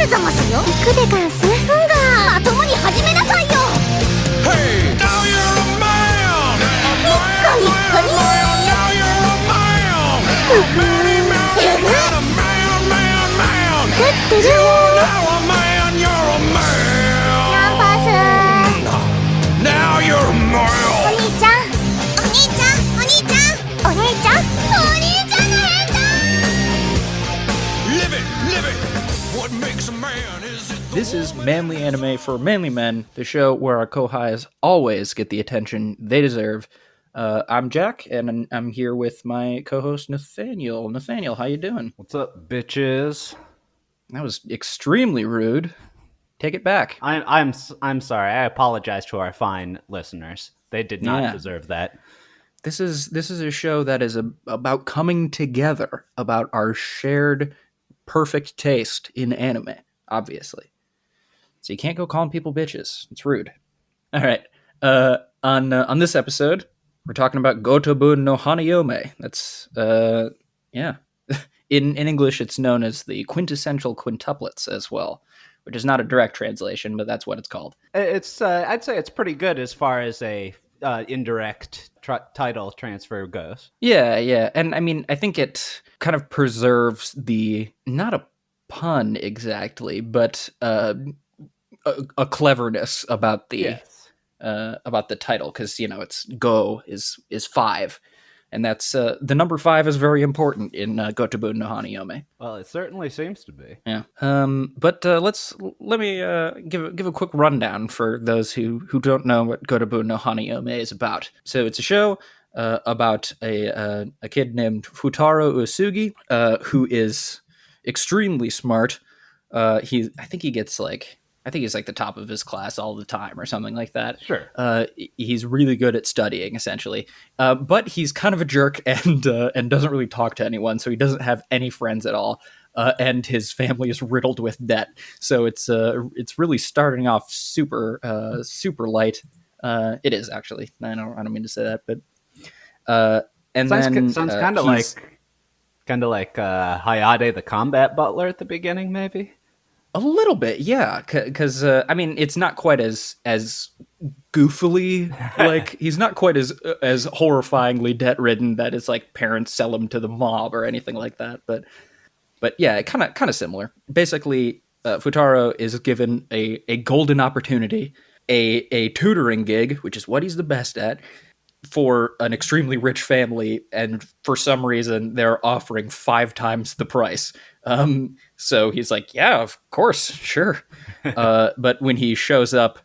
ざますよ。行くでガンス。まともに始めなさいよ。 Hey, now you're a man. Now you're a Many man, a man. You are now a man, you're a man. ナンパス。 Now you're a お man. 兄ちゃん。お兄ちゃん。お兄ちゃん。お姉ちゃん。お兄ちゃんの変態。 Live it. What makes a man is it the This is Manly Anime for Manly Men, the show where our kohais always get the attention they deserve. I'm Jack, and I'm here with my co-host Nathaniel. Nathaniel, how you doing? What's up, bitches? That was extremely rude. Take it back. I'm sorry. I apologize to our fine listeners. They did not Yeah. deserve that. This is a show that is about coming together, about our shared perfect taste in anime, obviously. So you can't go calling people bitches. It's rude. All right. On this episode, we're talking about Gotoubun no Hanayome. That's yeah. In English, it's known as the Quintessential Quintuplets as well, which is not a direct translation, but that's what it's called. It's I'd say it's pretty good as far as a indirect title transfer goes. Yeah, and I mean, I think it kind of preserves the, not a pun exactly, but a cleverness about the title, because it's go is 5, and that's the number 5 is very important in Gotoubun no Hanayome. Well, it certainly seems to be. Yeah. But let me give a quick rundown for those who don't know what Gotoubun no Hanayome is about. So it's a show about a kid named Fuutaro Uesugi, who is extremely smart. I think he's like the top of his class all the time or something like that. Sure. He's really good at studying, essentially. But he's kind of a jerk and doesn't really talk to anyone, so he doesn't have any friends at all. And his family is riddled with debt. So it's really starting off super light. It is, actually. I don't mean to say that, but and Sounds then kind of like Hayate the combat butler at the beginning, maybe. A little bit, yeah, because I mean, it's not quite as goofily, like he's not quite as horrifyingly debt ridden that his like parents sell him to the mob or anything like that. But yeah, kind of similar. Basically, Fuutaro is given a golden opportunity, a tutoring gig, which is what he's the best at, for an extremely rich family, and for some reason they're offering 5 times the price. So he's like, yeah, of course, sure. But when he shows up,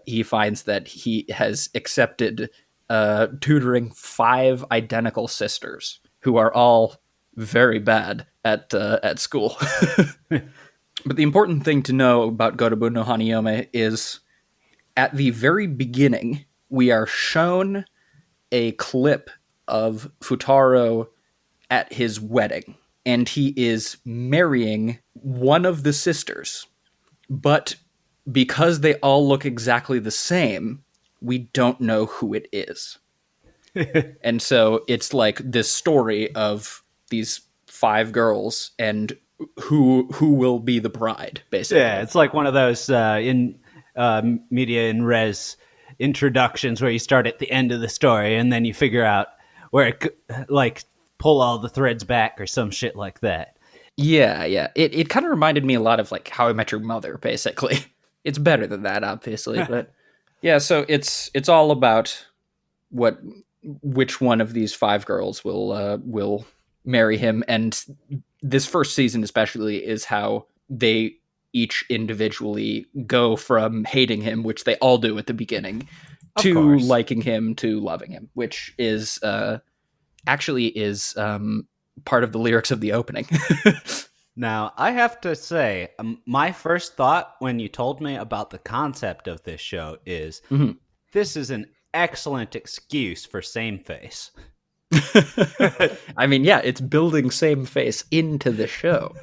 he finds that he has accepted tutoring 5 identical sisters who are all very bad at school. But the important thing to know about Gotoubun no Hanayome is, at the very beginning, we are shown a clip of Fuutaro at his wedding, and he is marrying one of the sisters. But because they all look exactly the same, we don't know who it is. And so it's like this story of these 5 girls and who will be the bride, basically. Yeah, it's like one of those in media in res introductions where you start at the end of the story and then you figure out where it, like, pull all the threads back or some shit like that. Yeah. It kind of reminded me a lot of like How I Met Your Mother, basically. It's better than that, obviously, but yeah. So it's all about which one of these 5 girls will marry him, and this first season especially is how they each individually go from hating him, which they all do at the beginning, to liking him, to loving him, which is actually part of the lyrics of the opening. Now, I have to say, my first thought when you told me about the concept of this show is, this is an excellent excuse for same face. I mean, yeah, it's building same face into the show.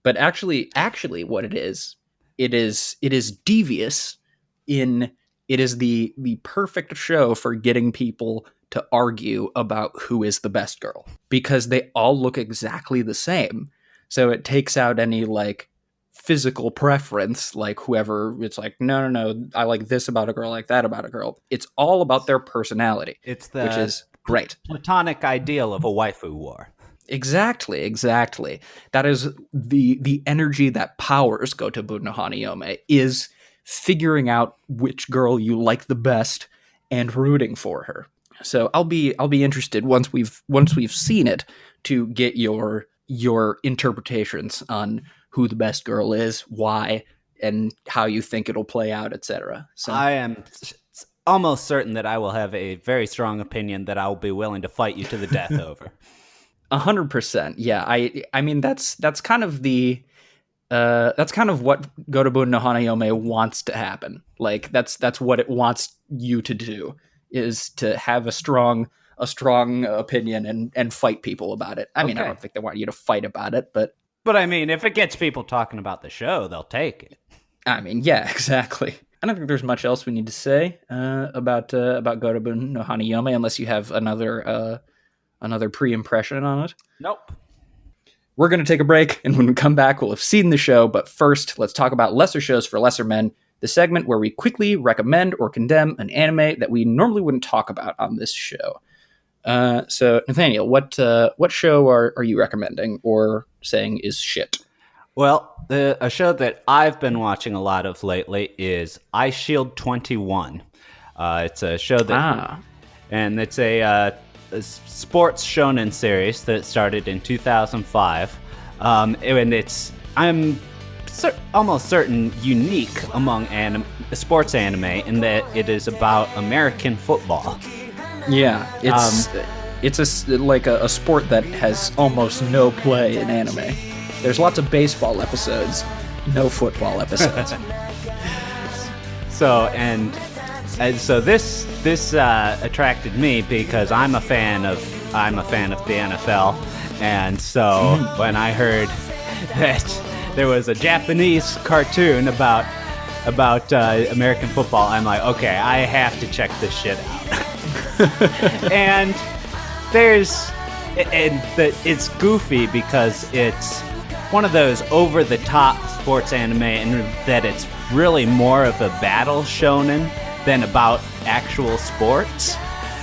But actually what it is devious in it is the perfect show for getting people to argue about who is the best girl, because they all look exactly the same. So it takes out any like physical preference, like whoever it's like, no, I like this about a girl, I like that about a girl. It's all about their personality, It's which the is great. platonic ideal of a waifu war. Exactly. That is the energy that powers Gotoubun no Hanayome, is figuring out which girl you like the best and rooting for her. So I'll be interested once we've seen it to get your interpretations on who the best girl is, why, and how you think it'll play out, etc. So I am almost certain that I will have a very strong opinion that I will be willing to fight you to the death over. 100%. Yeah, I mean that's kind of the that's kind of what Gotoubun no Hanayome wants to happen. Like that's what it wants you to do, is to have a strong opinion and fight people about it. I mean, I Okay. don't think they want you to fight about it, but But I mean, if it gets people talking about the show, they'll take it. I mean, yeah, exactly. I don't think there's much else we need to say about Gotoubun no Hanayome, unless you have another pre-impression on it. Nope. We're going to take a break, and when we come back, we'll have seen the show. But first, let's talk about lesser shows for lesser men, the segment where we quickly recommend or condemn an anime that we normally wouldn't talk about on this show. So, Nathaniel, what show are you recommending or saying is shit? Well, a show that I've been watching a lot of lately is Eyeshield 21. It's a show that, and it's a sports shonen series that started in 2005, and it's almost certain unique among sports anime in that it is about American football. Yeah, it's a sport that has almost no play in anime. There's lots of baseball episodes, no football episodes. So this attracted me because I'm a fan of the NFL, and so when I heard that there was a Japanese cartoon about American football, I'm like, okay, I have to check this shit out. And it's goofy because it's one of those over-the-top sports anime, and that it's really more of a battle shonen than about actual sports.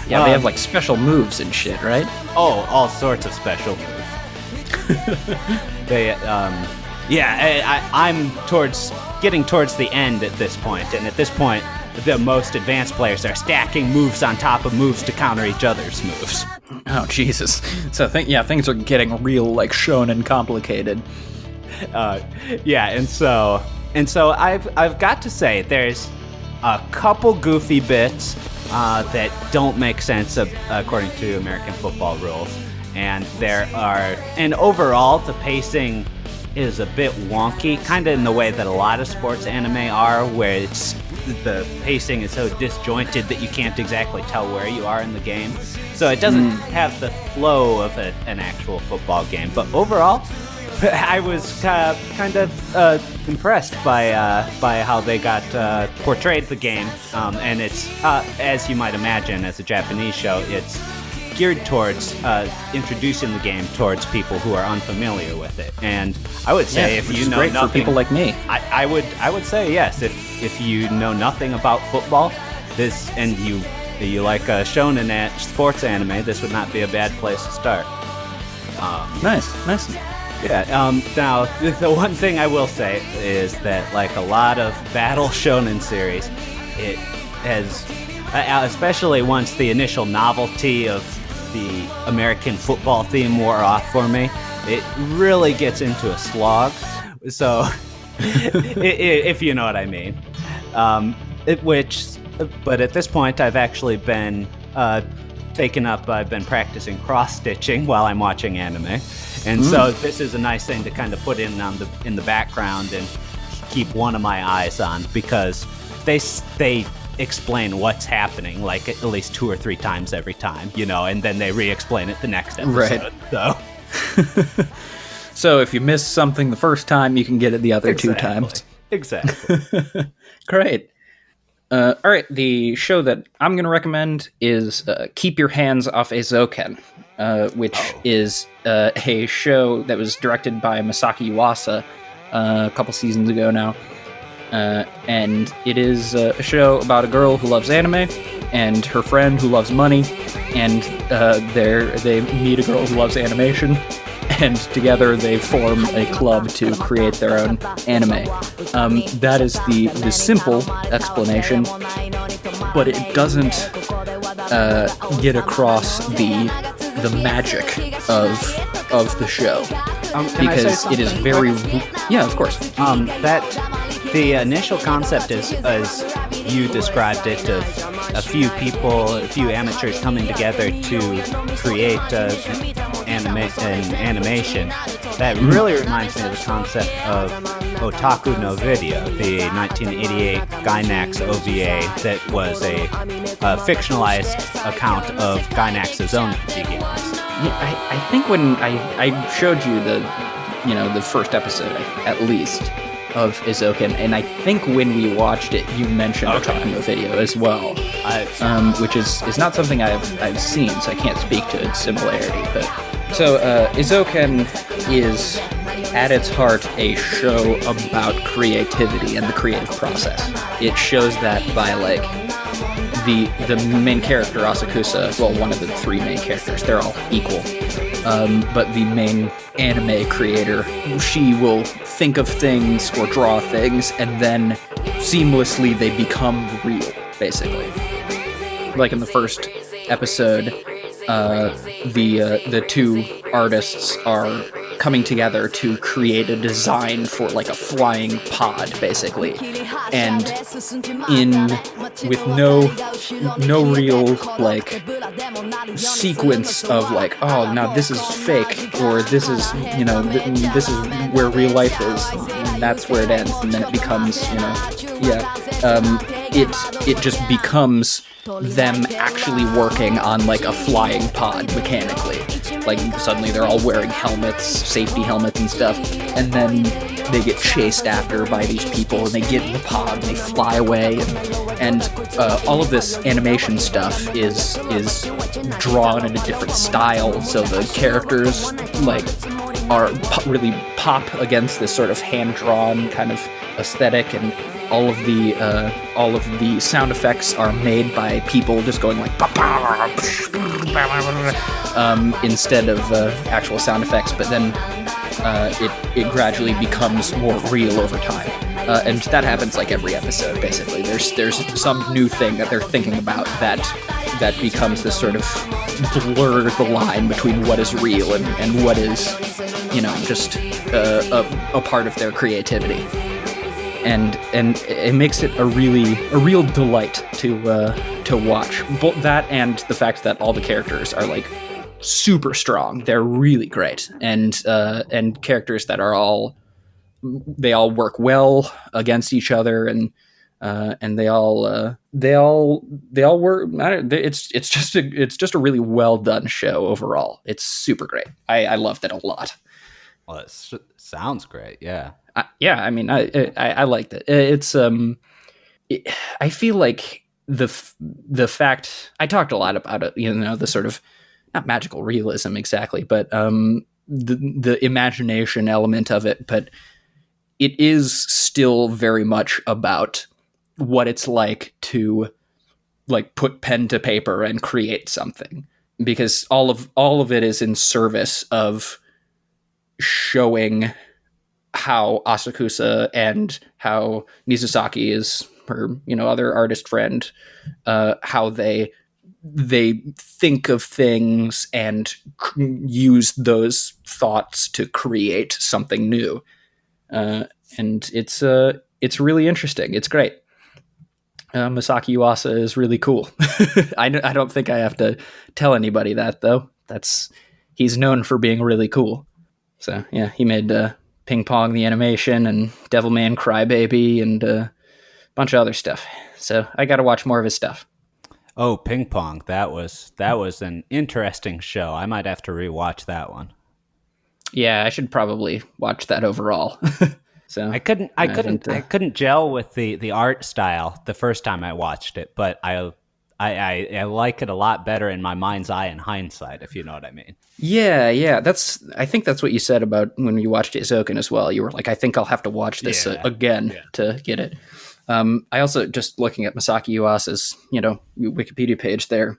Yeah, they have like special moves and shit, right? Oh, all sorts of special moves. I'm getting towards the end at this point, and at this point, the most advanced players are stacking moves on top of moves to counter each other's moves. Oh Jesus! So things are getting real like shonen complicated. And so I've got to say there's a couple goofy bits that don't make sense according to American football rules, and overall the pacing is a bit wonky, kind of in the way that a lot of sports anime are, where the pacing is so disjointed that you can't exactly tell where you are in the game. So it doesn't have the flow of an actual football game. But overall, I was kind of impressed by how they got portrayed the game. And it's, as you might imagine, as a Japanese show, it's geared towards introducing the game towards people who are unfamiliar with it. And I would say if you know great nothing, for people like me. I would say yes. If you know nothing about football, and you like a shonen sports anime, this would not be a bad place to start. Nice. Yeah. Now, the one thing I will say is that, like a lot of battle shonen series, it has, especially once the initial novelty of the American football theme wore off for me, it really gets into a slog. So, if you know what I mean. But at this point, I've actually been I've been practicing cross-stitching while I'm watching anime. And so this is a nice thing to kind of put in the background and keep one of my eyes on, because they explain what's happening like at least 2 or 3 times every time, and then they re-explain it the next episode. Right. So so if you miss something the first time, you can get it the other 2 times. Exactly. Great. All right, the show that I'm going to recommend is Keep Your Hands Off Eizouken, which is a show that was directed by Masaki Yuasa, a couple seasons ago now. And it is a show about a girl who loves anime and her friend who loves money, and they meet a girl who loves animation, and together they form a club to create their own anime. That is the simple explanation, but it doesn't get across the magic of the show, because it is very of course. That the initial concept is, as you described it, of a few amateurs coming together to create an animation. That really reminds me of the concept of Otaku no Video, the 1988 Gainax OVA that was a fictionalized account of Gainax's own beginnings. Yeah, I think when I showed you the first episode, at least, of Eizouken, and I think when we watched it, you mentioned Otaku no Video as well, which is not something I've seen, so I can't speak to its similarity. But so Eizouken is at its heart a show about creativity and the creative process. It shows that by the main character, Asakusa, well, one of the three main characters, they're all equal. But the main anime creator, she will think of things or draw things, and then seamlessly they become real, basically. Like in the first episode, the two artists are coming together to create a design for like a flying pod, basically, and with no real like sequence of like, oh, now this is fake, or this is this is where real life is, and that's where it ends, and then it becomes it just becomes them actually working on like a flying pod mechanically. Like suddenly they're all wearing helmets, safety helmets and stuff, and then they get chased after by these people, and they get in the pod and they fly away, and all of this animation stuff is drawn in a different style, so the characters like really pop against this sort of hand-drawn kind of aesthetic, and all of the sound effects are made by people just going like instead of actual sound effects, but then it gradually becomes more real over time, and that happens like every episode. Basically, there's some new thing that they're thinking about that becomes this sort of blur the line between what is real and what is just a part of their creativity. And it makes it a real delight to watch. Both that and the fact that all the characters are like super strong. They're really great, and characters that they all work well against each other, and they all work. It's just a really well done show overall. It's super great. I loved it a lot. Well, it sounds great. Yeah. I mean, I liked it. It's I feel like the fact I talked a lot about it. The sort of not magical realism exactly, but the imagination element of it. But it is still very much about what it's like to like put pen to paper and create something, because all of it is in service of showing how Asakusa and how Mizusaki is her, other artist friend, how they think of things and use those thoughts to create something new. And it's really interesting. It's great. Masaki Yuasa is really cool. I don't think I have to tell anybody that, though. He's known for being really cool. So yeah, he made Ping Pong the animation and Devilman Crybaby and a bunch of other stuff. So I got to watch more of his stuff. Oh, Ping Pong. That was an interesting show. I might have to rewatch that one. Yeah, I should probably watch that overall. So I couldn't gel with the art style the first time I watched it, but I I like it a lot better in my mind's eye in hindsight, if you know what I mean. Yeah, yeah. I think that's what you said about when you watched Eizouken as well. You were like, I think I'll have to watch this again to get it. I also, just looking at Masaki Yuasa's, Wikipedia page there,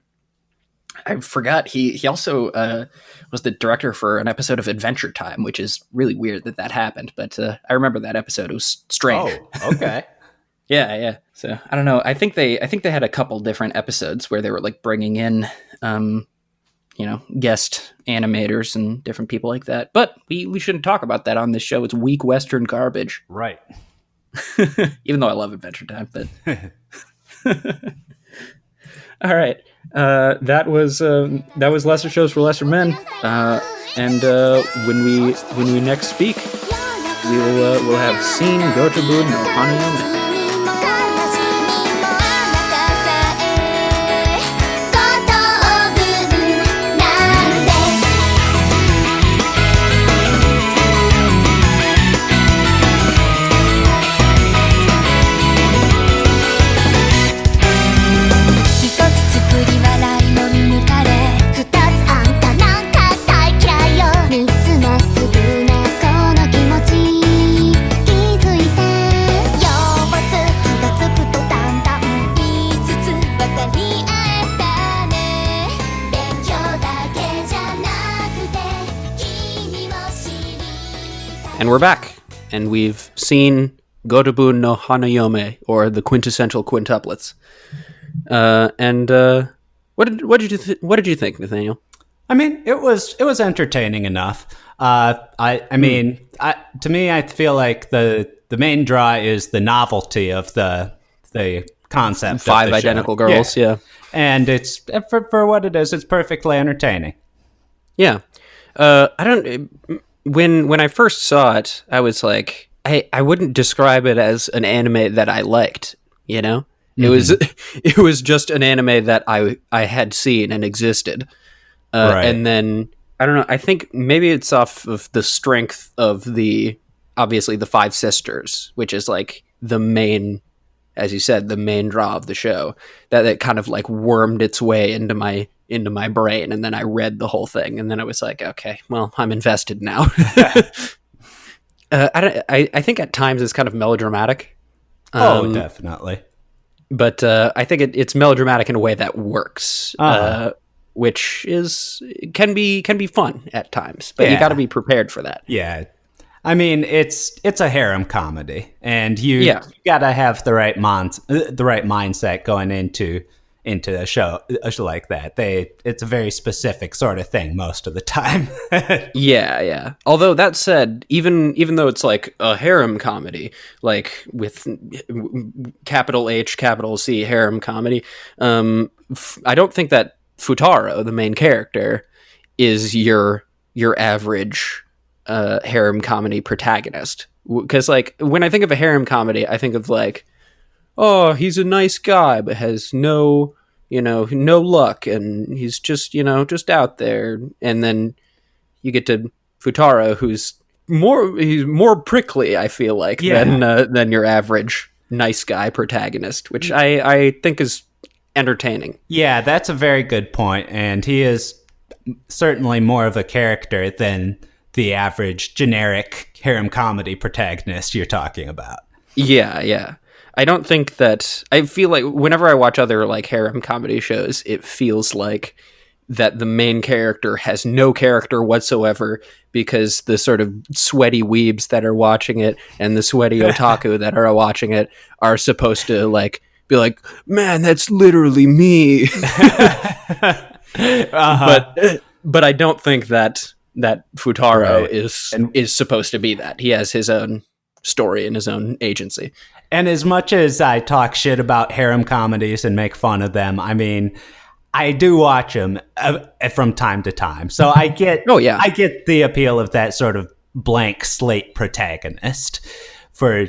I forgot he also was the director for an episode of Adventure Time, which is really weird that happened. But I remember that episode. It was strange. Oh, okay. Yeah. So I don't know. I think they had a couple different episodes where they were like bringing in, guest animators and different people like that. But we shouldn't talk about that on this show. It's weak Western garbage. Right. Even though I love Adventure Time, but all right. That was Lesser Shows for Lesser Men. And when we next speak, we'll have seen Gotoubun no Hanayome. And we're back, and we've seen Gotoubun no Hanayome, or the Quintessential Quintuplets. What did you think, Nathaniel? I mean, it was entertaining enough. To me, I feel like the main draw is the novelty of the concept. Five of the identical show. girls, yeah. And it's for what it is, it's perfectly entertaining. Yeah. When I first saw it, I was like, I wouldn't describe it as an anime that I liked, Mm-hmm. It was just an anime that I had seen and existed. Right. And then, I don't know, I think maybe it's off of the strength of obviously the Five Sisters, which is like the main, as you said, the main draw of the show, that kind of like wormed its way into my brain, and then I read the whole thing, and then I was like, okay, well, I'm invested now. I think at times it's kind of melodramatic. Definitely. But I think it's melodramatic in a way that works, which can be fun at times. But you got to be prepared for that. Yeah. I mean, it's a harem comedy, and you got to have the right mindset going into a show like that. It's a very specific sort of thing most of the time. Yeah. Although that said, even though it's like a harem comedy, like with capital H, capital C, harem comedy, I don't think that Fuutaro, the main character, is your average harem comedy protagonist. Because like when I think of a harem comedy, I think of like, oh, he's a nice guy, but has no luck, and he's just out there. And then you get to Fuutaro, who's more prickly, I feel like, than your average nice guy protagonist, which I think is entertaining. Yeah, that's a very good point, and he is certainly more of a character than the average generic harem comedy protagonist you're talking about. Yeah. I don't think that... I feel like whenever I watch other like harem comedy shows, it feels like that the main character has no character whatsoever, because the sort of sweaty weebs that are watching it and the sweaty otaku that are watching it are supposed to like be like, man, that's literally me. But I don't think that Fuutaro is supposed to be that. He has his own story and his own agency. And as much as I talk shit about harem comedies and make fun of them, I mean, I do watch them from time to time. So I get I get the appeal of that sort of blank slate protagonist for,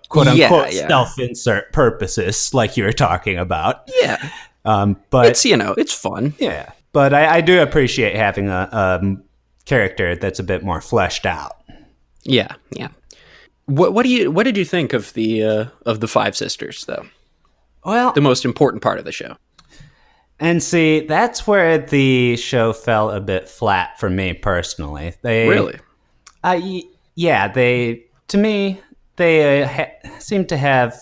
quote unquote self-insert purposes like you were talking about. Yeah. But it's, it's fun. Yeah. But I do appreciate having a character that's a bit more fleshed out. Yeah. What did you think of the Five Sisters, though? Well, the most important part of the show. And see, that's where the show fell a bit flat for me personally. Really? Yeah, to me, they seem to have,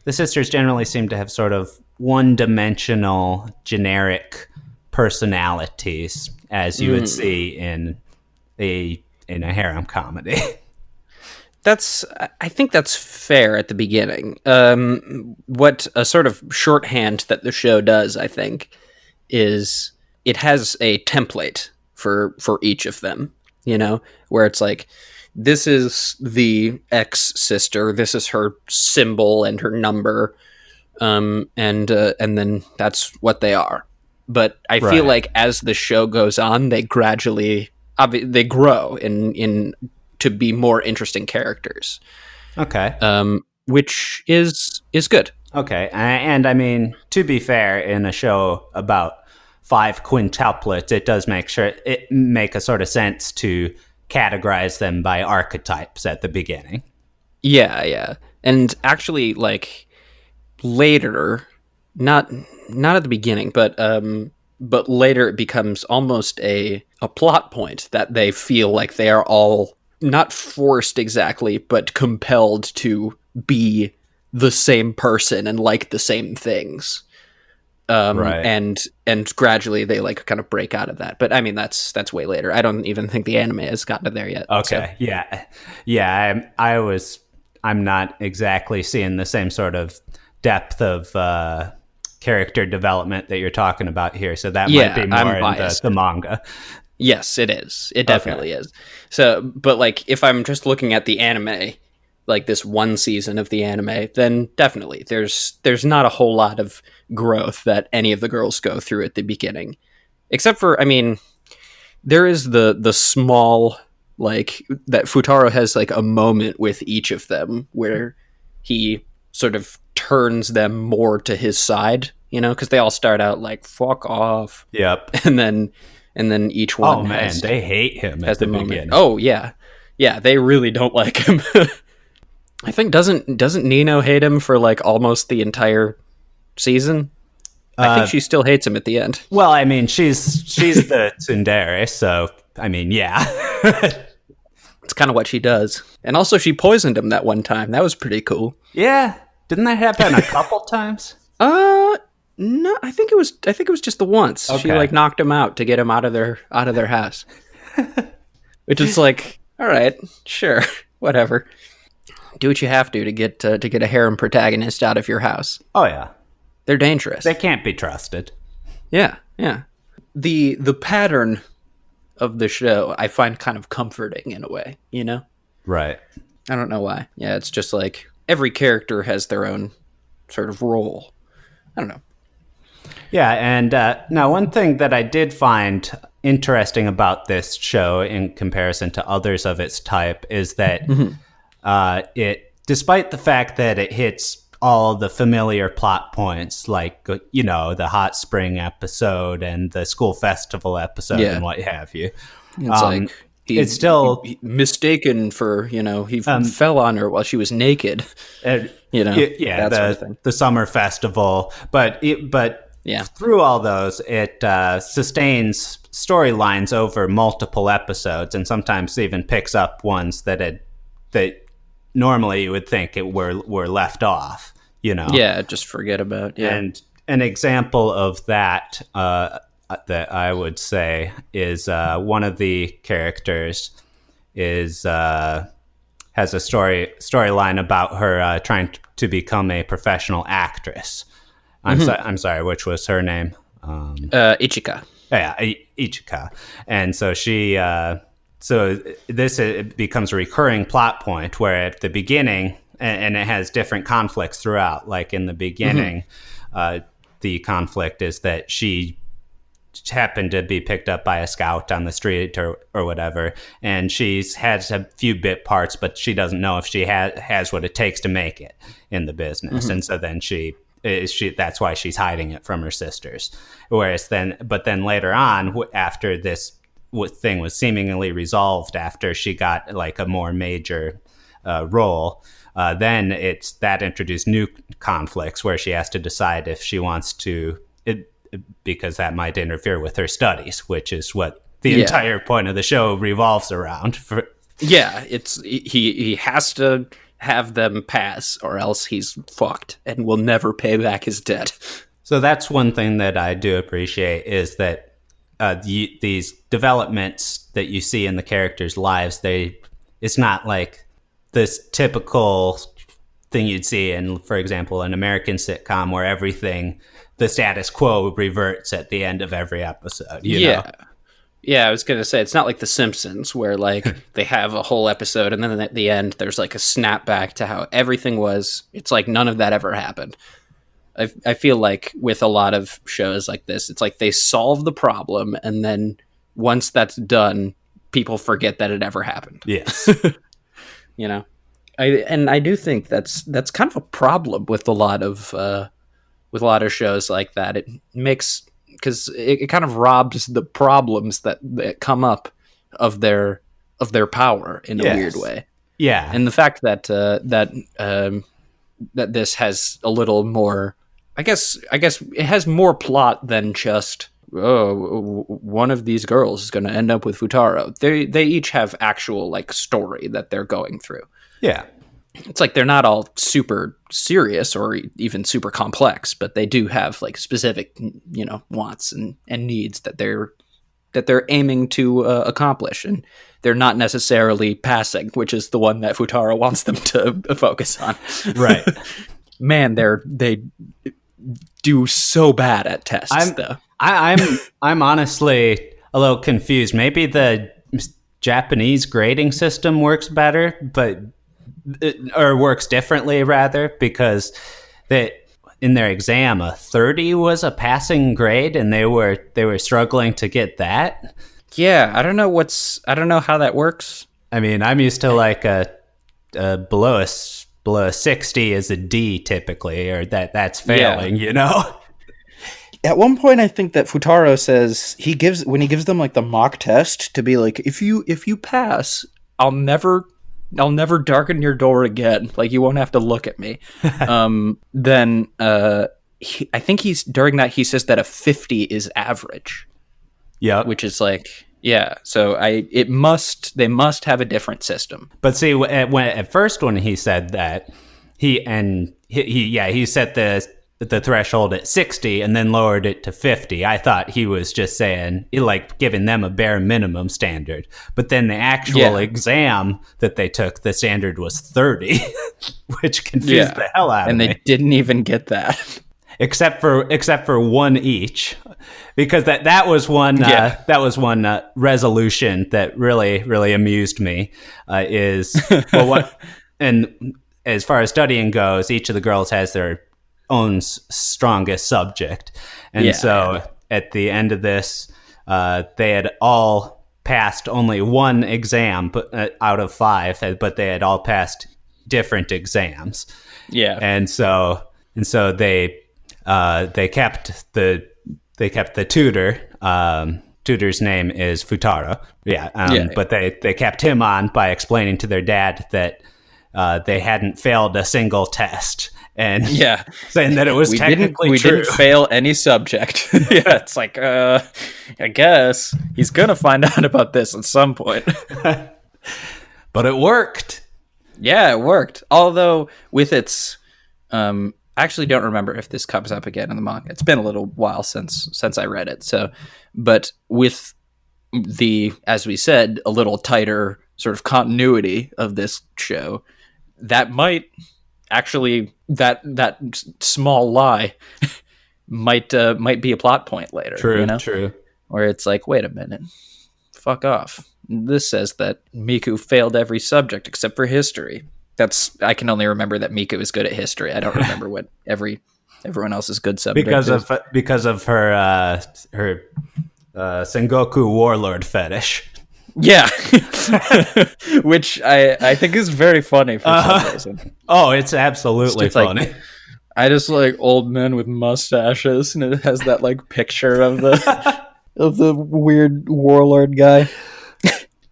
the sisters generally seem to have sort of one-dimensional, generic personalities, as you would see in a harem comedy. I think that's fair at the beginning. What a sort of shorthand that the show does, I think, is it has a template for each of them, where it's like, this is the ex sister, this is her symbol and her number, and then that's what they are. But I feel like as the show goes on, they gradually they grow in to be more interesting characters. Okay. Which is good. Okay. And I mean, to be fair, in a show about 5 quintuplets, it does make a sort of sense to categorize them by archetypes at the beginning. Yeah. And actually, like, later, not at the beginning, but later it becomes almost a plot point that they feel like they are all not forced exactly, but compelled to be the same person and like the same things. And gradually they like kind of break out of that. But I mean, that's way later. I don't even think the anime has gotten to there yet. Okay. So. Yeah. I'm not exactly seeing the same sort of depth of character development that you're talking about here. So that might be more in the manga. Yes, it is. It definitely is. So, but like, if I'm just looking at the anime, like this one season of the anime, then definitely there's not a whole lot of growth that any of the girls go through at the beginning, except for, I mean, there is the small, like, that Fuutaro has like a moment with each of them where he sort of turns them more to his side, because they all start out like, fuck off. Yep. And then each one. Oh man, they hate him at the beginning. Oh yeah, they really don't like him. I think doesn't Nino hate him for like almost the entire season? I think she still hates him at the end. Well, I mean, she's the tsundere, so I mean, yeah. It's kind of what she does. And also she poisoned him that one time. That was pretty cool. Yeah. Didn't that happen a couple times? No, I think it was just the once. Okay. She like knocked him out to get him out of their house. Which is like, all right, sure, whatever. Do what you have to get a harem protagonist out of your house. Oh yeah. They're dangerous. They can't be trusted. Yeah. The pattern of the show I find kind of comforting in a way, Right. I don't know why. Yeah, it's just like every character has their own sort of role. I don't know. Yeah, and now one thing that I did find interesting about this show in comparison to others of its type is that it, despite the fact that it hits all the familiar plot points, like, the hot spring episode and the school festival episode and what have you. It's like it's still mistaken for, he fell on her while she was naked. That sort of thing. The summer festival, but through all those, it sustains storylines over multiple episodes, and sometimes even picks up ones that normally you would think were left off. Yeah, just forget about. Yeah, and an example of that that I would say is one of the characters has a storyline about her trying to become a professional actress. I'm sorry, which was her name? Ichika. Yeah, Ichika. And so she, it becomes a recurring plot point where at the beginning, and it has different conflicts throughout. Like in the beginning, the conflict is that she happened to be picked up by a scout on the street or whatever, and she's had a few bit parts, but she doesn't know if she has what it takes to make it in the business. And so then that's why she's hiding it from her sisters. But then later on, after this thing was seemingly resolved, after she got like a more major role, then that introduced new conflicts where she has to decide if she wants to because that might interfere with her studies, which is what the entire point of the show revolves around. Yeah, it's he has to have them pass, or else he's fucked and will never pay back his debt. So that's one thing that I do appreciate, is that these developments that you see in the characters' lives, it's not like this typical thing you'd see in, for example, an American sitcom where the status quo reverts at the end of every episode. You know? Yeah, I was going to say, it's not like The Simpsons where like they have a whole episode and then at the end there's like a snapback to how everything was. It's like none of that ever happened. I feel like with a lot of shows like this, it's like they solve the problem and then once that's done, people forget that it ever happened. Yes. You know? I do think that's kind of a problem with a lot of shows like that. It makes, because it kind of robs the problems that come up of their power in a weird way. Yeah, and the fact that that this has a little more, I guess it has more plot than just one of these girls is going to end up with Fuutaro. They each have actual like story that they're going through. Yeah. It's like they're not all super serious or even super complex, but they do have like specific, wants and needs that they're aiming to accomplish, and they're not necessarily passing, which is the one that Fuutaro wants them to focus on. Right. Man, they do so bad at tests, though. I'm honestly a little confused. Maybe the Japanese grading system works better, or works differently rather, because in their exam a 30 was a passing grade and they were struggling to get that. Yeah, I don't know how that works. I mean, I'm used to like a below a 60 is a D typically, or that's failing, At one point, I think that Fuutaro says when he gives them like the mock test to be like, if you pass, I'll never darken your door again. Like, you won't have to look at me. Then I think during that he says that a 50 is average. Yeah, which is like, yeah. So they must have a different system. But see, at first when he said that, he set the threshold at 60 and then lowered it to 50. I thought he was just saying, like, giving them a bare minimum standard. But then the actual exam that they took, the standard was 30, which confused the hell out of me. And they didn't even get that. Except for one each, because that was one resolution that really amused me. And as far as studying goes, each of the girls has their own strongest subject, and so at the end of this, they had all passed only one exam, out of 5, but they had all passed different exams. Yeah, and so they kept the tutor. Tutor's name is Fuutaro. But they kept him on by explaining to their dad that they hadn't failed a single test, and saying that it was technically we true. We didn't fail any subject. It's like, I guess he's gonna find out about this at some point. But it worked. Yeah, it worked. Although with its, I actually don't remember if this comes up again in the manga. It's been a little while since I read it. So, but with the, as we said, a little tighter sort of continuity of this show, that might actually that small lie might be a plot point later. True. Where it's like, wait a minute, fuck off. This says that Miku failed every subject except for history. I can only remember that Miku is good at history. I don't remember what everyone else's good subject is. Because of her Sengoku warlord fetish. Yeah, which I think is very funny for some reason. Oh, it's absolutely funny. Like, I just like old men with mustaches, and it has that like picture of the weird warlord guy.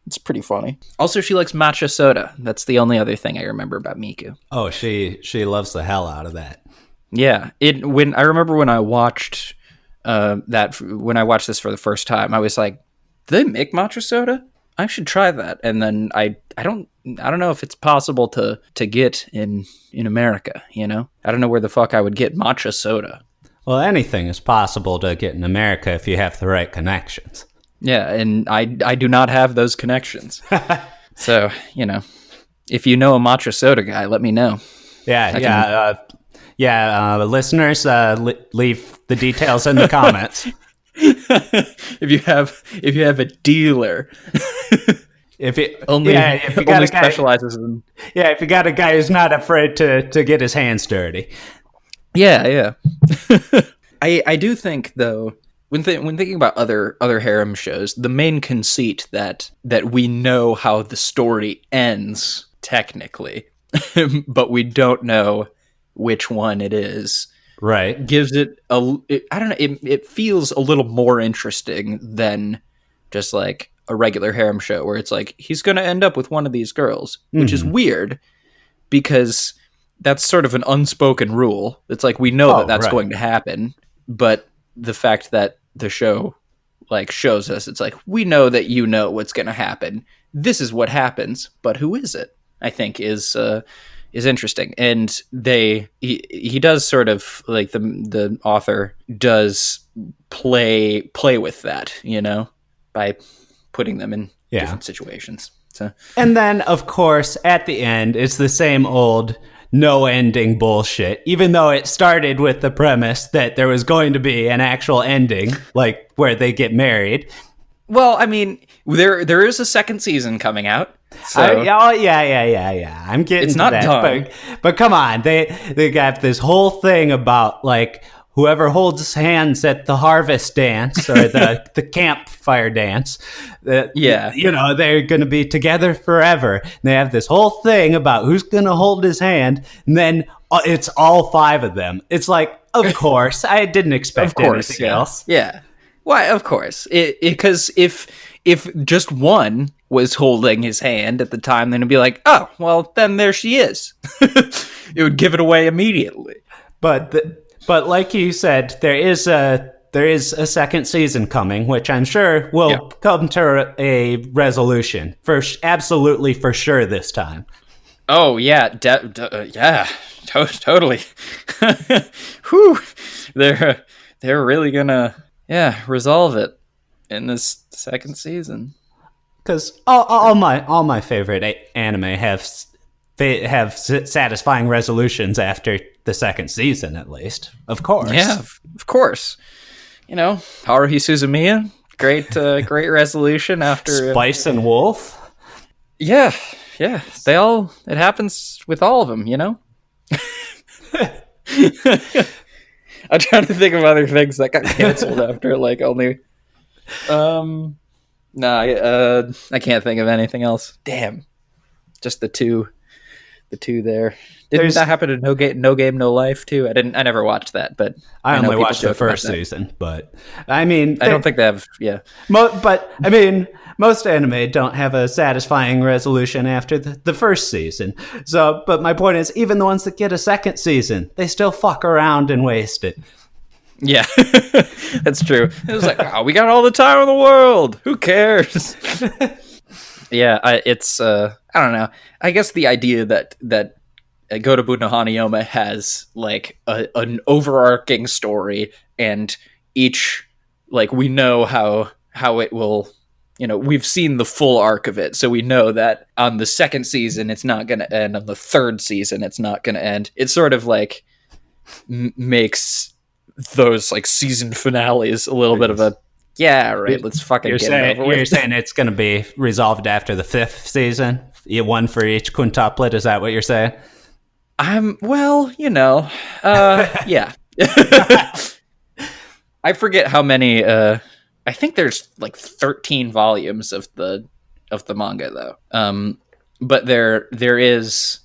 It's pretty funny. Also, she likes matcha soda. That's the only other thing I remember about Miku. Oh, she loves the hell out of that. Yeah, I remember when I watched that when I watched this for the first time, I was like, do they make matcha soda? I should try that. And then I don't know if it's possible to get in America, you know? I don't know where the fuck I would get matcha soda. Well, anything is possible to get in America if you have the right connections. Yeah, and I do not have those connections. So, you know, if you know a matcha soda guy, let me know. Listeners, leave the details in the comments. if you have a dealer, if you only got a guy, specializes in, if you got a guy who's not afraid to get his hands dirty. Yeah. I do think though, when thinking about other harem shows, the main conceit that we know how the story ends technically, but we don't know which one it is. Right. Gives it I don't know, it feels a little more interesting than just like a regular harem show where it's like he's going to end up with one of these girls, which is weird because that's sort of an unspoken rule. It's like we know that's going to happen, but the fact that the show like shows us, it's like we know that you know what's going to happen. This is what happens, but who is it? I think is interesting, and he does sort of like the author does play with that, you know, by putting them in different situations. So, and then of course at the end it's the same old no ending bullshit, even though it started with the premise that there was going to be an actual ending, like where they get married. Well, I mean, there is a second season coming out. So yeah. I'm getting it's to not that, done. but come on, they got this whole thing about like whoever holds hands at the harvest dance or the campfire dance, you know, they're going to be together forever. And they have this whole thing about who's going to hold his hand, and then it's all five of them. It's like, of course, I didn't expect anything else. Yeah. Why? Of course. Because if just one was holding his hand at the time, then it'd be like, oh, well, then there she is. It would give it away immediately. But like you said, there is a second season coming, which I'm sure will come to a resolution absolutely for sure this time. Oh yeah, totally. Whew. They're really gonna resolve it in this second season. Because all my favorite anime have satisfying resolutions after the second season, at least. Of course. Yeah, of course. You know, Haruhi Suzumiya, great resolution after Spice and Wolf. Yeah. It happens with all of them, you know? I'm trying to think of other things that got canceled after like only I can't think of anything else. Damn. Just the two there. Didn't that happen to No Game No Life too? I never watched that, but I only watched the first season. But I mean, I don't think they have. Yeah, but I mean, most anime don't have a satisfying resolution after the first season. So, but my point is, even the ones that get a second season, they still fuck around and waste it. Yeah, that's true. It was like, wow, we got all the time in the world. Who cares? Yeah, I don't know. I guess the idea that Gotoubun no Hanayome has like an overarching story, and each like we know how it will. You know, we've seen the full arc of it, so we know that on the second season it's not going to end. On the third season, it's not going to end. It sort of like makes those like season finales a little bit of a let's fucking get it over with. You're saying it's going to be resolved after the fifth season? One for each quintuplet? Is that what you're saying? Yeah. I forget how many. I think there's like 13 volumes of the manga though. But there's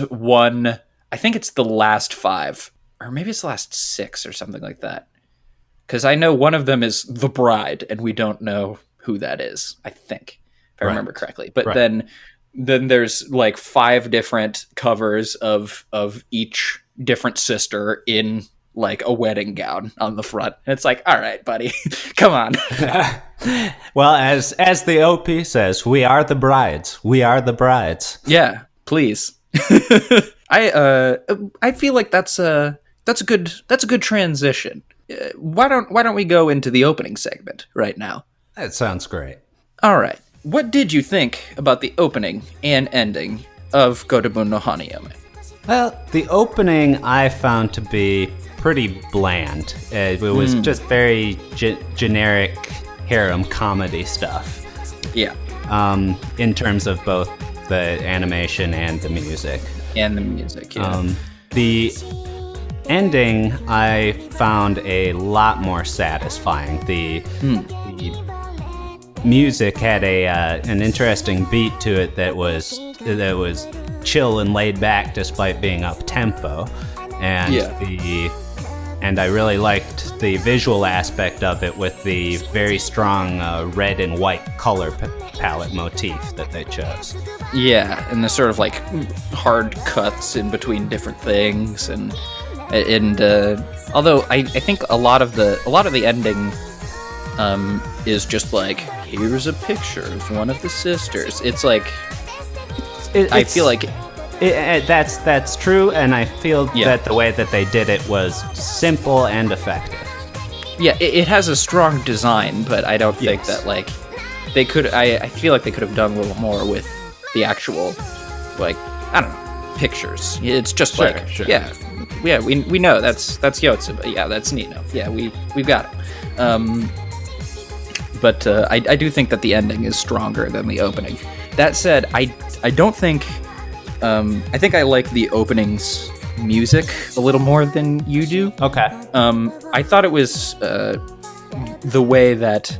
one. I think it's the last 5, or maybe it's the last 6 or something like that. Because I know one of them is The Bride, and we don't know who that is, I think, if I remember correctly. But then there's like 5 different covers of each different sister in like a wedding gown on the front. And it's like, all right, buddy, come on. Well, as the OP says, we are the brides. We are the brides. Yeah, please. I feel like that's a good transition. Why don't we go into the opening segment right now? That sounds great. All right. What did you think about the opening and ending of Gotoubun no Hanayome? Well, the opening I found to be pretty bland. It was just very generic harem comedy stuff. Yeah. In terms of both the animation and the music. And the music, yeah. The ending I found a lot more satisfying. The music had an interesting beat to it that was chill and laid back despite being up tempo, and and I really liked the visual aspect of it with the very strong red and white color palette motif that they chose. Yeah, and the sort of like hard cuts in between different things, and although I think a lot of the ending is just like, here's a picture of one of the sisters. It's like I feel like that's true, and I feel that the way that they did it was simple and effective. Yeah, it has a strong design, but I don't think that like they could. I feel like they could have done a little more with the actual, like, I don't know, pictures. It's just we know that's Yotsuba. Yeah, that's Nino. Yeah, we've got it. But I do think that the ending is stronger than the opening. That said, I don't think. I think I like the opening's music a little more than you do. Okay. I thought it was the way that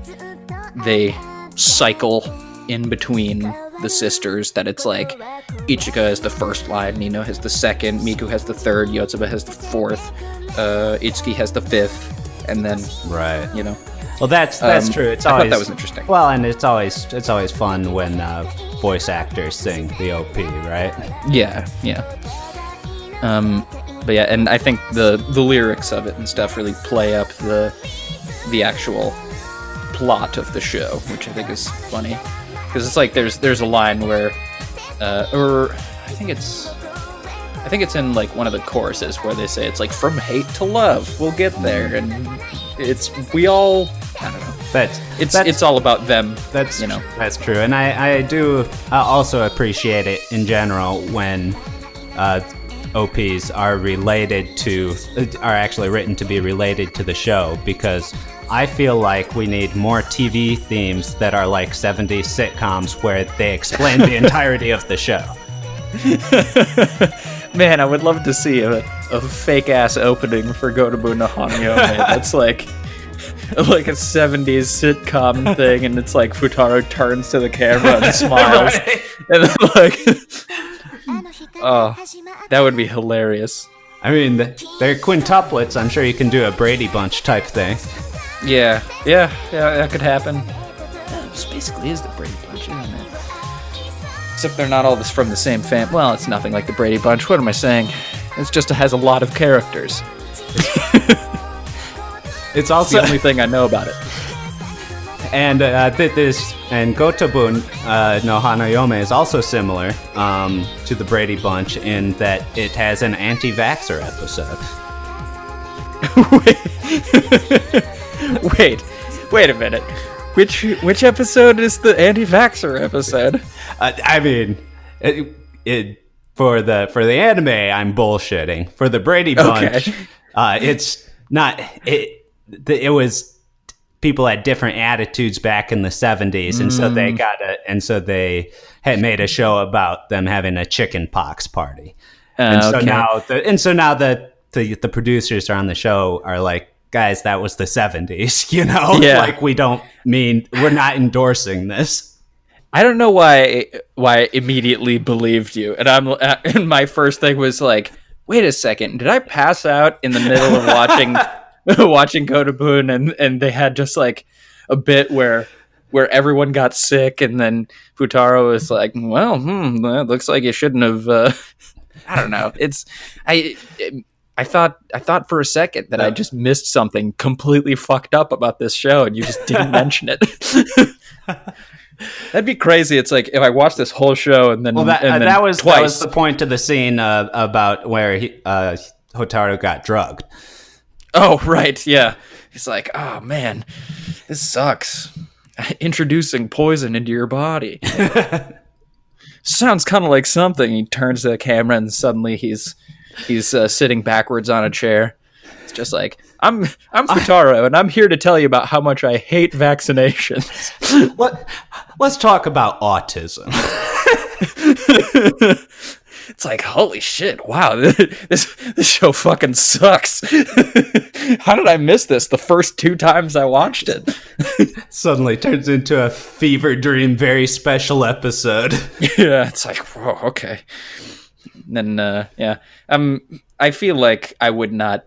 they cycle in between the sisters, that it's like Ichika has the first line, Nino has the second, Miku has the third, Yotsuba has the fourth, Itsuki has the fifth, and then right, you know. Well, that's true. I thought that was interesting. Well, and it's always fun when voice actors sing the OP, right? Yeah. But yeah, and I think the lyrics of it and stuff really play up the actual plot of the show, which I think is funny, because it's like there's a line where, or I think it's in like one of the choruses where they say it's like, from hate to love, we'll get there, and we all, I don't know. It's all about them. That's true, and I do also appreciate it in general when OPs are actually written to be related to the show, because I feel like we need more TV themes that are like 70s sitcoms where they explain the entirety of the show. Man, I would love to see a fake ass opening for Gotoubun no Hanayome. That's like a 70s sitcom thing, and it's like Fuutaro turns to the camera and smiles, right. And then like, oh, that would be hilarious. I mean, they're quintuplets. I'm sure you can do a Brady Bunch type thing. Yeah, that could happen. Yeah, this basically is the Brady Bunch, isn't it? Except they're not all from the same family. Well, it's nothing like the Brady Bunch. What am I saying? It has a lot of characters. It's also the only thing I know about it. And Gotoubun no Hanayome is also similar to the Brady Bunch in that it has an anti-vaxxer episode. Wait a minute. Which episode is the anti-vaxxer episode? I mean, for the anime, I'm bullshitting. For the Brady Bunch, it's not. It was people had different attitudes back in the 70s, and so they had made a show about them having a chicken pox party. So now the producers are on the show are like, guys, that was the 70s, you know? Yeah. Like, we're not endorsing this. I don't know why I immediately believed you. And my first thing was like, wait a second, did I pass out in the middle of watching Gotoubun, and they had just like a bit where everyone got sick, and then Fuutaro was like, well, that looks like you shouldn't have, I don't know. I thought for a second that I just missed something completely fucked up about this show, and you just didn't mention it. That'd be crazy. It's like if I watched this whole show and then that was twice. the point of the scene about where Hotaru got drugged. Oh right, yeah. He's like, oh man, this sucks. Introducing poison into your body. Sounds kind of like something. He turns to the camera and suddenly he's sitting backwards on a chair. It's just like, I'm Fuutaro, and I'm here to tell you about how much I hate vaccinations. Let's talk about autism. It's like, holy shit, wow, this show fucking sucks. How did I miss this the first 2 times I watched it? Suddenly turns into a fever dream, very special episode. Yeah, it's like, whoa, okay. And then, yeah, I feel like I would not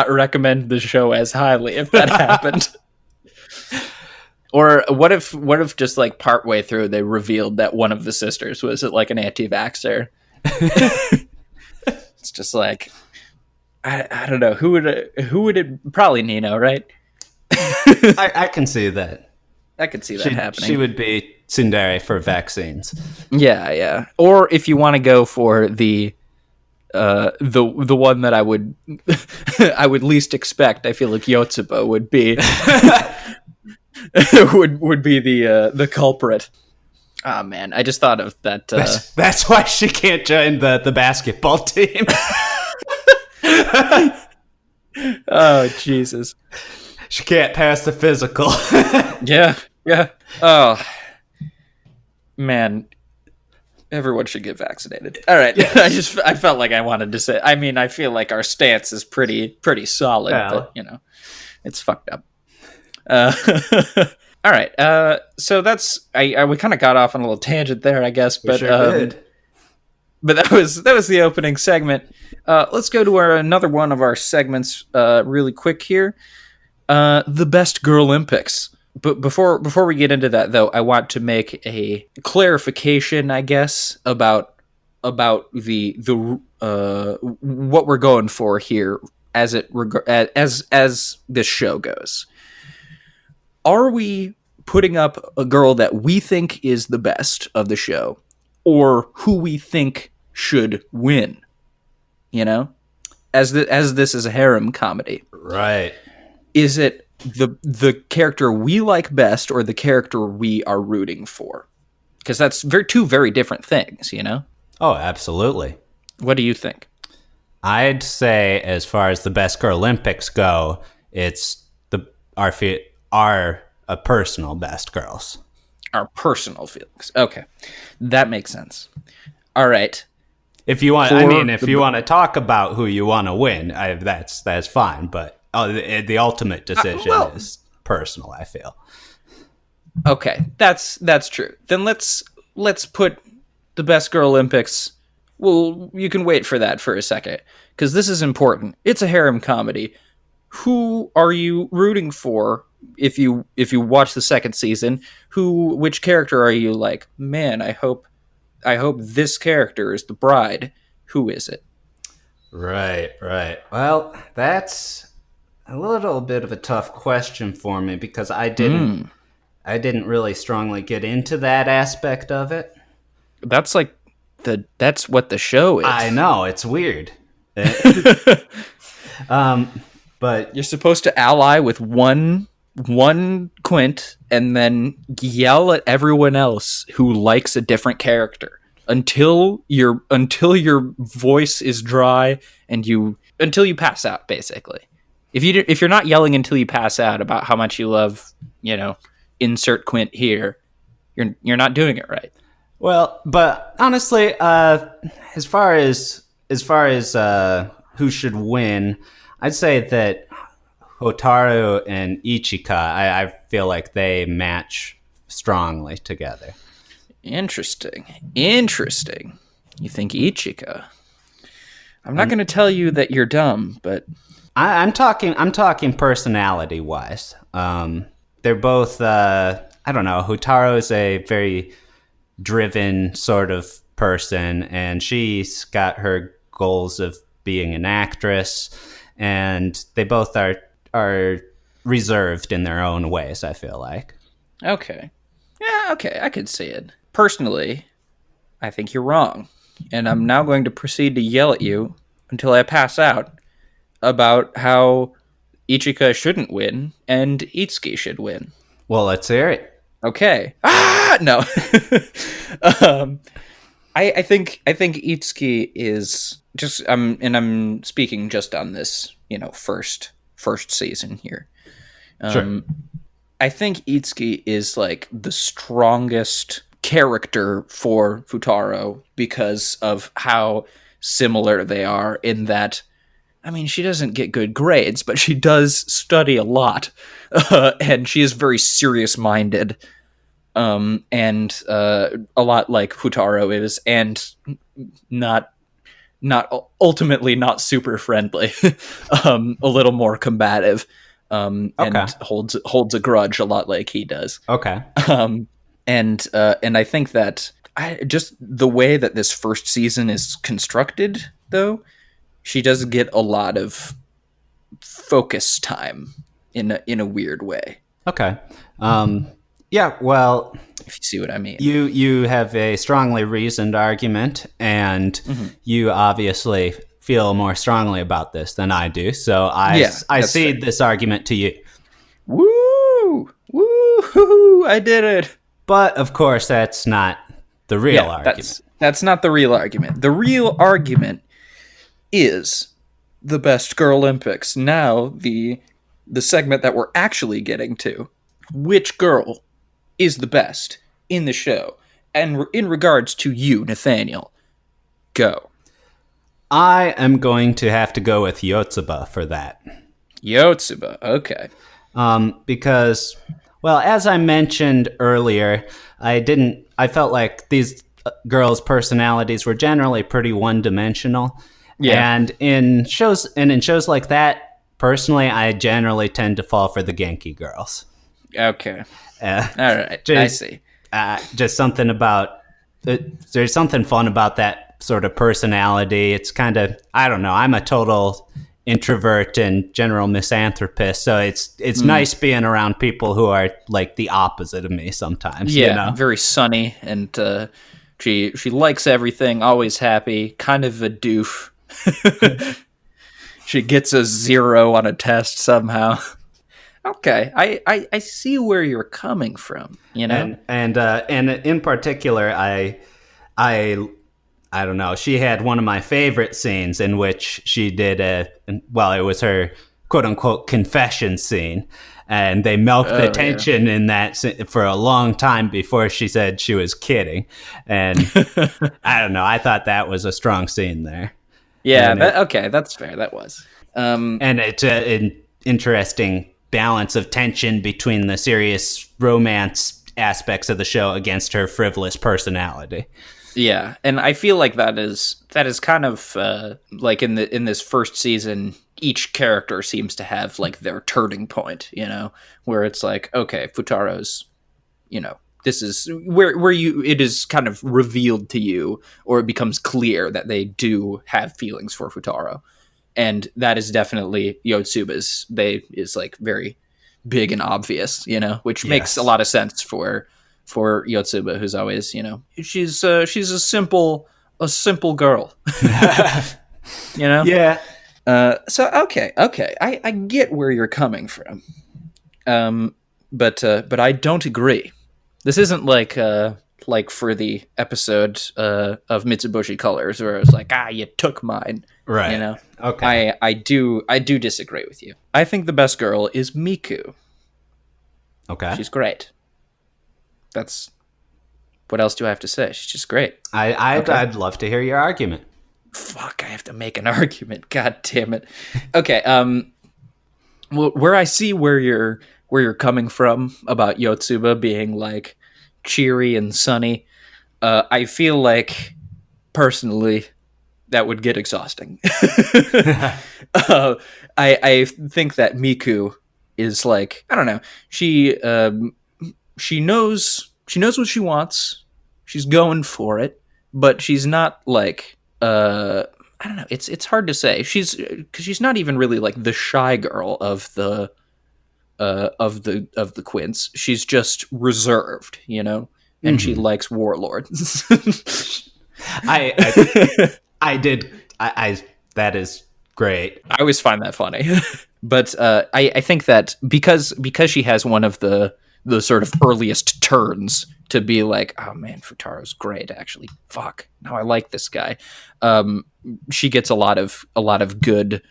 recommend the show as highly if that happened. Or what if just like partway through they revealed that one of the sisters was like an anti-vaxxer? It's just like, I don't know, who would it probably Nino, right? I can see that. I could see that happening. She would be tsundere for vaccines. Yeah. Or if you want to go for the one that I would I would least expect, I feel like Yotsuba would be would be the culprit. Oh man, I just thought of that. That's why she can't join the basketball team. Oh Jesus, she can't pass the physical. Yeah. Oh man, everyone should get vaccinated. All right, yeah. I felt like I wanted to say. I mean, I feel like our stance is pretty solid, but it's fucked up. All right. So that's we kind of got off on a little tangent there, I guess, but but that was the opening segment. Let's go to another one of our segments really quick here. The Best Girl Olympics. But before we get into that, though, I want to make a clarification, I guess, about the what we're going for here as this show goes. Are we putting up a girl that we think is the best of the show, or who we think should win? You know, as this is a harem comedy, right? Is it the character we like best, or the character we are rooting for? Because that's two very different things, you know? Oh, absolutely. What do you think? I'd say, as far as the Best Girl Olympics go, it's our personal best girls. Our personal feelings. Okay, that makes sense. All right. If you want, if you want to talk about who you want to win, that's fine. But the ultimate decision is personal, I feel. Okay, that's true. Then let's put the Best Girl Olympics. Well, you can wait for that for a second, because this is important. It's a harem comedy. Who are you rooting for if you watch the second season? Which character are you like, man, I hope this character is the bride? Who is it? Right. Well, that's a little bit of a tough question for me, because I didn't really strongly get into that aspect of it. That's like that's what the show is. I know, it's weird. But you're supposed to ally with one Quint and then yell at everyone else who likes a different character until your voice is dry and until you pass out, basically. If you're not yelling until you pass out about how much you love, insert Quint here, you're not doing it right. Well, but honestly, as far as who should win, I'd say that Hotaru and Ichika, I feel like they match strongly together. Interesting. You think Ichika? I'm not going to tell you that you're dumb, but I'm talking personality wise. They're both. I don't know. Hotaru is a very driven sort of person, and she's got her goals of being an actress, and they both are reserved in their own ways, I feel like. Okay. Yeah, okay, I could see it. Personally, I think you're wrong. And I'm now going to proceed to yell at you until I pass out about how Ichika shouldn't win and Itsuki should win. Well, let's hear it. Okay. No. I think Itsuki is just and I'm speaking just on this, first season here. Sure. I think Itsuki is like the strongest character for Fuutaro because of how similar they are in that, I mean, she doesn't get good grades, but she does study a lot, and she is very serious-minded, and a lot like Fuutaro is, and not ultimately not super friendly, a little more combative, and holds a grudge a lot like he does. Okay. And I think that just the way that this first season is constructed, though, she does get a lot of focus time in a weird way. Okay. Yeah, well, If you see what I mean. you have a strongly reasoned argument, and you obviously feel more strongly about this than I do. So I cede this argument to you. Woo! Woo! I did it. But of course, that's not the real argument. That's not the real argument. The real argument is the Best Girl Olympics. Now the segment that we're actually getting to. Which girl is the best in the show? And in regards to you, Nathaniel, go. I am going to have to go with Yotsuba for that. Yotsuba, okay. Because, well, as I mentioned earlier, I felt like these girls' personalities were generally pretty one-dimensional. Yeah. And in shows like that, personally, I generally tend to fall for the Genki girls. Okay. All right. I see. Just something about there's something fun about that sort of personality. It's kind of, I don't know. I'm a total introvert and general misanthropist, so it's nice being around people who are like the opposite of me sometimes. Yeah, very sunny, and she likes everything, always happy, kind of a doof. She gets a 0 on a test somehow. Okay, I see where you're coming from, And in particular, I don't know. She had one of my favorite scenes in which she did it was her quote unquote confession scene, and they milked the tension in that for a long time before she said she was kidding. And I don't know. I thought that was a strong scene there. Yeah. That's fair. That was. And it's an interesting balance of tension between the serious romance aspects of the show against her frivolous personality. Yeah, and I feel like that is kind of like in this first season, each character seems to have like their turning point, where it's like, okay, Futaro's, this is where it is kind of revealed to you, or it becomes clear that they do have feelings for Fuutaro, and that is definitely Yotsuba's. Is like very big and obvious, which makes a lot of sense for Yotsuba, who's always, she's a simple girl, Yeah. So okay, I get where you're coming from, but I don't agree. This isn't like for the episode of Mitsubishi Colors where it's like, you took mine, right? Okay. I do disagree with you. I think the best girl is Miku. Okay, she's great. That's what else do I have to say? She's just great. I'd love to hear your argument. Fuck, I have to make an argument. God damn it. Okay, well, where I see where you're coming from about Yotsuba being like cheery and sunny, I feel like personally that would get exhausting. I think that Miku is like, I don't know. She knows what she wants. She's going for it, but she's not like I don't know. It's hard to say. Because she's not even really like the shy girl of the Quints. She's just reserved, and she likes warlords. I that is great. I always find that funny. But I think that because she has one of the sort of earliest turns to be like, oh man, Futaro's great. Actually, fuck, now I like this guy. She gets a lot of good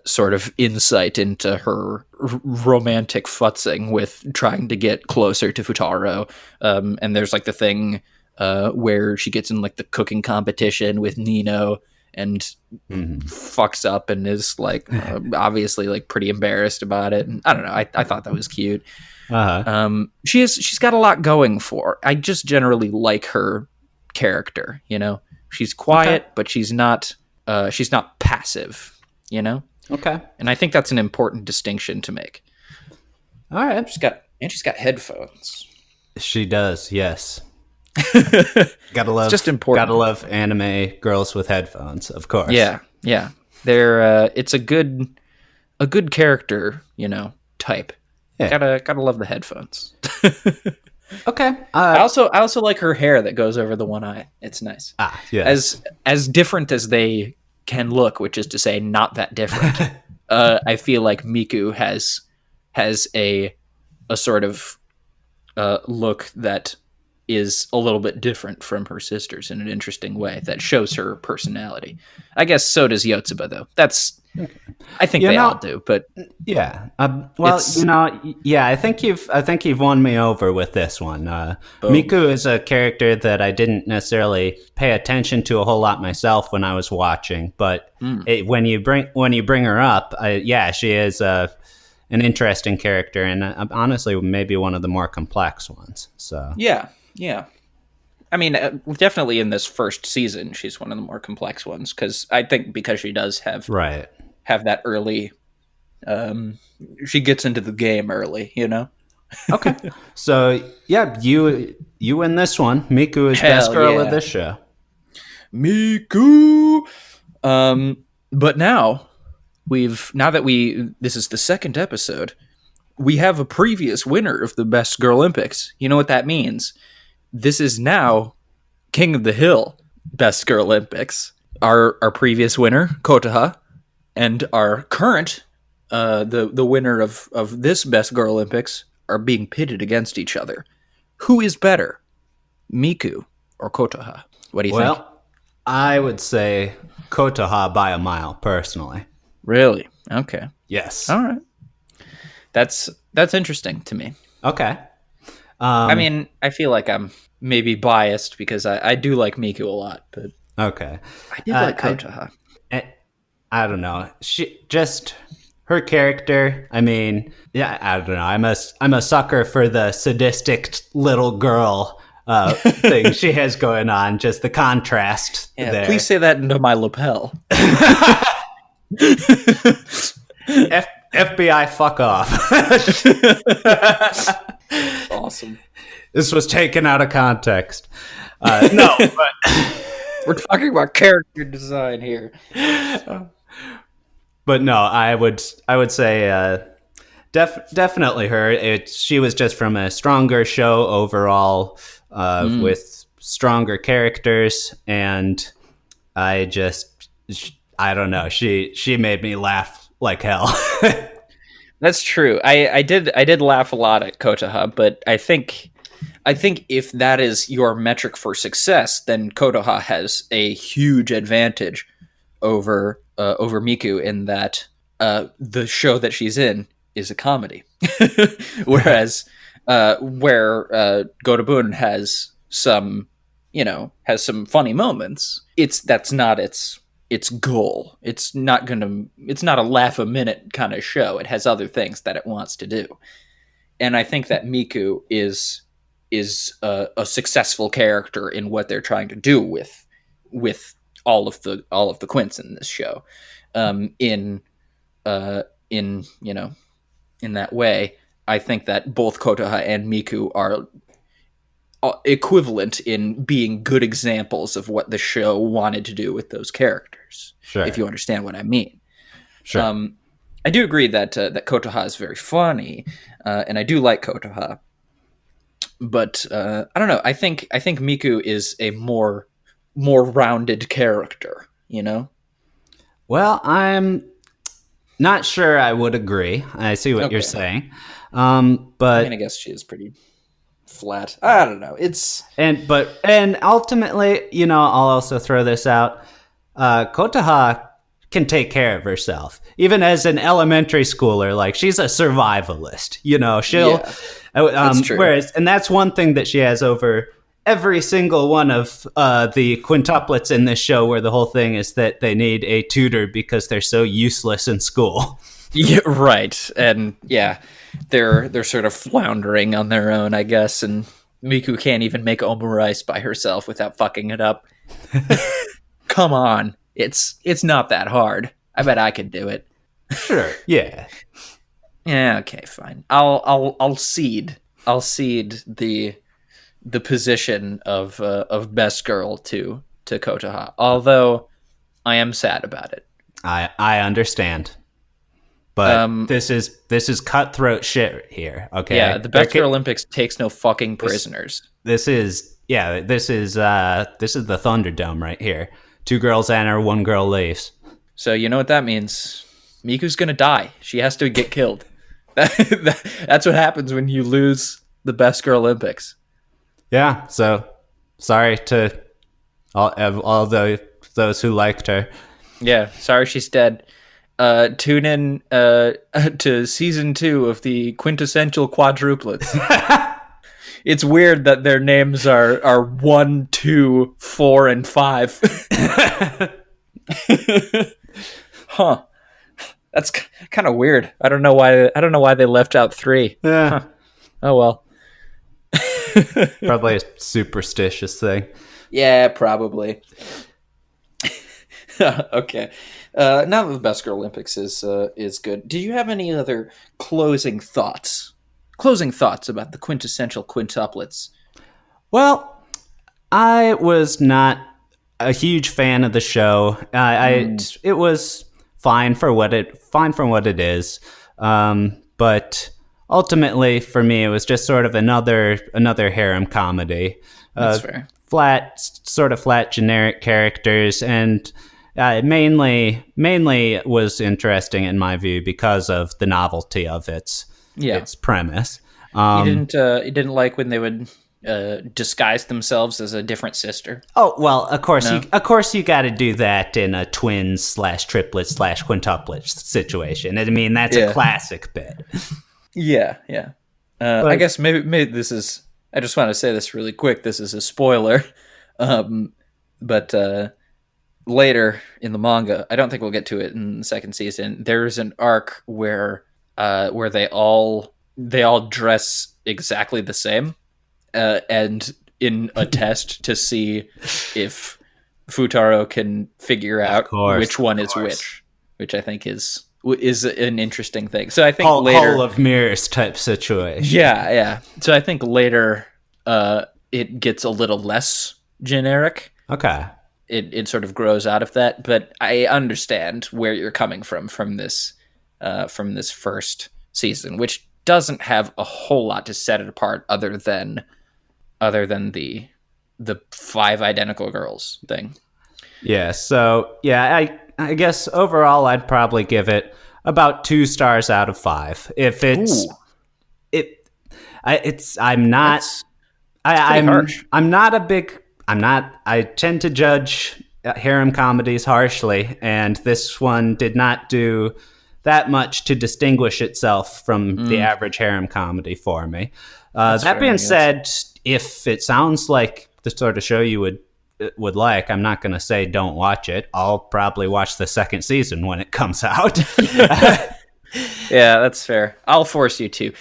sort of insight into her romantic futzing with trying to get closer to Fuutaro. And there's like the thing where she gets in like the cooking competition with Nino and fucks up and is like obviously like pretty embarrassed about it. And I don't know. I thought that was cute. She's got a lot going for her. I just generally like her character. She's quiet, but she's not passive. Okay. And I think that's an important distinction to make. All right. She's got headphones. She does, yes. Gotta love. It's just important. Gotta love anime girls with headphones, of course. Yeah. They're it's a good character, type. Yeah. Gotta love the headphones. Okay. I also like her hair that goes over the one eye. It's nice. Yes. As different as they can look, which is to say not that different. I feel like Miku has a sort of look that is a little bit different from her sisters in an interesting way that shows her personality. I guess so does Yotsuba, though. I think they all do, but yeah. I think you've won me over with this one. Miku is a character that I didn't necessarily pay attention to a whole lot myself when I was watching, but when you bring her up, she is an interesting character, and honestly, maybe one of the more complex ones. So yeah. I mean, definitely in this first season, she's one of the more complex ones because she does have that early. She gets into the game early, Okay, so yeah, you win this one. Miku is best girl of this show. Miku. But now this is the second episode. We have a previous winner of the Best Girl Olympics. You know what that means? This is now King of the Hill Best Girl Olympics. Our previous winner, Kotoha, and our current, the winner of this Best Girl Olympics are being pitted against each other. Who is better, Miku or Kotoha? What do you think? Well, I would say Kotoha by a mile, personally. Really? Okay. Yes. All right. That's interesting to me. Okay. I mean, I feel like I'm maybe biased because I do like Miku a lot, but okay, I did like Kotoha. I don't know. Her character. I mean, yeah, I don't know. I'm a sucker for the sadistic little girl thing she has going on. Just the contrast. Yeah, there. Please say that into my lapel. FBI, fuck off. Awesome. This was taken out of context. No, but we're talking about character design here. But no, I would say definitely her. She was just from a stronger show overall, with stronger characters, and I don't know. She made me laugh like hell. That's true. I did laugh a lot at Kotoha, but I think if that is your metric for success, then Kotoha has a huge advantage over Miku in that the show that she's in is a comedy, whereas where Gotoubun has some funny moments. That's not its goal. It's not a laugh a minute kind of show. It has other things that it wants to do. And I think that Miku is a successful character in what they're trying to do with all of the Quints in this show. In that way, I think that both Kotoha and Miku equivalent in being good examples of what the show wanted to do with those characters. Sure. If you understand what I mean. Sure. I do agree that that Kotoha is very funny, and I do like Kotoha. But I don't know. I think Miku is a more rounded character. You know. Well, I'm not sure I would agree. I see what you're Okay. saying. I But mean, I guess she is pretty flat. I don't know. It's and ultimately, I'll also throw this out. Kotaha can take care of herself, even as an elementary schooler. Like, she's a survivalist. She'll. Yeah, that's true. Whereas, and that's one thing that she has over every single one of the quintuplets in this show, where the whole thing is that they need a tutor because they're so useless in school. Yeah, right. And yeah, they're sort of floundering on their own, I guess, and Miku can't even make omurice by herself without fucking it up. Come on. It's not that hard. I bet I could do it. Sure. Yeah. Yeah, okay, fine. I'll cede. I'll cede the position of best girl to Kotoha. Although I am sad about it. I understand. But this is cutthroat shit here. Okay. Yeah, the Best Girl Olympics takes no fucking prisoners. This is the Thunderdome right here. 2 girls enter, 1 girl leaves. So you know what that means. Miku's gonna die. She has to get killed. That's what happens when you lose the Best Girl Olympics. Yeah. So sorry to all those who liked her. Yeah, sorry she's dead. Tune in to season 2 of the Quintessential Quadruplets. It's weird that their names are 1, 2, 4, and 5. Huh. That's kind of weird. I don't know why they left out 3. Yeah. Huh. Oh well. Probably a superstitious thing. Yeah, probably. Okay. Now that the Best Girl Olympics is good, do you have any other closing thoughts? Closing thoughts about the quintessential quintuplets? Well, I was not a huge fan of the show. It was fine for what it is, but ultimately for me it was just sort of another harem comedy. That's fair. Flat generic characters, and mainly was interesting in my view because of the novelty of its premise. You didn't like when they would disguise themselves as a different sister? Oh well, of course No? you got to do that in a twins/triplets/quintuplets situation. I mean, that's a classic bit. Yeah. I guess maybe this is. I just want to say this really quick. This is a spoiler, but later in the manga, I don't think we'll get to it in the second season. There's an arc where they all dress exactly the same, and in a test to see if Fuutaro can figure out which one is which I think is an interesting thing. So I think later, Hall of Mirrors type situation. Yeah. So I think later, it gets a little less generic. Okay. It sort of grows out of that, but I understand where you're coming from this first season, which doesn't have a whole lot to set it apart other than the 5 identical girls thing. Yeah. So yeah, I guess overall I'd probably give it about 2 stars out of 5. If it's Ooh. I'm not. Harsh. I tend to judge harem comedies harshly, and this one did not do that much to distinguish itself from the average harem comedy for me. That being said, if it sounds like the sort of show you would like, I'm not going to say don't watch it. I'll probably watch the second season when it comes out. Yeah, that's fair. I'll force you to.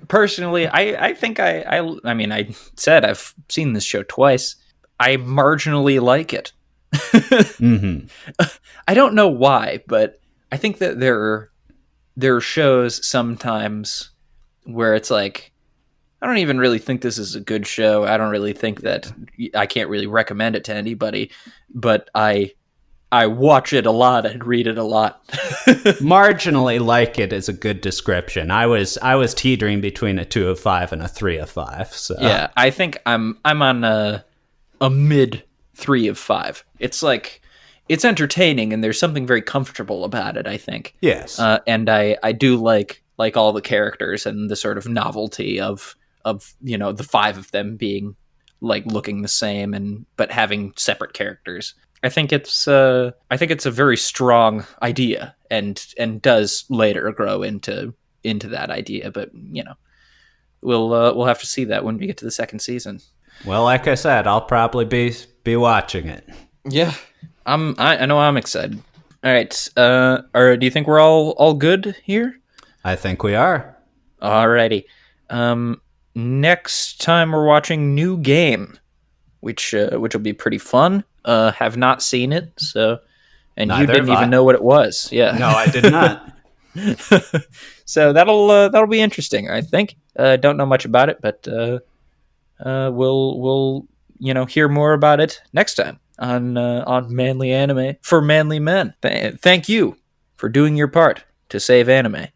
Personally, I think I mean, I said I've seen this show twice. I marginally like it. Mm-hmm. I don't know why, but I think that there are shows sometimes where it's like, I don't even really think this is a good show. I don't really think that I can't really recommend it to anybody, but I watch it a lot and read it a lot. Marginally like it is a good description. I was teetering between a 2 of 5 and a 3 of 5. So Yeah, I think I'm on a mid 3 of 5. It's like it's entertaining and there's something very comfortable about it, I think. yes. And I do like all the characters and the sort of novelty of the 5 of them being like looking the same and but having separate characters. I think it's a very strong idea and does later grow into that idea, but we'll have to see that when we get to the second season. Well, like I said, I'll probably be watching it. Yeah. I know I'm excited. All right. Or do you think we're all good here? I think we are. Alrighty. Next time we're watching New Game, which will be pretty fun. Have not seen it, so and Neither you didn't have I. even know what it was. Yeah. No, I did not. So that'll be interesting. I think. Don't know much about it, but we'll hear more about it next time on Manly Anime for Manly Men. Thank you for doing your part to save anime.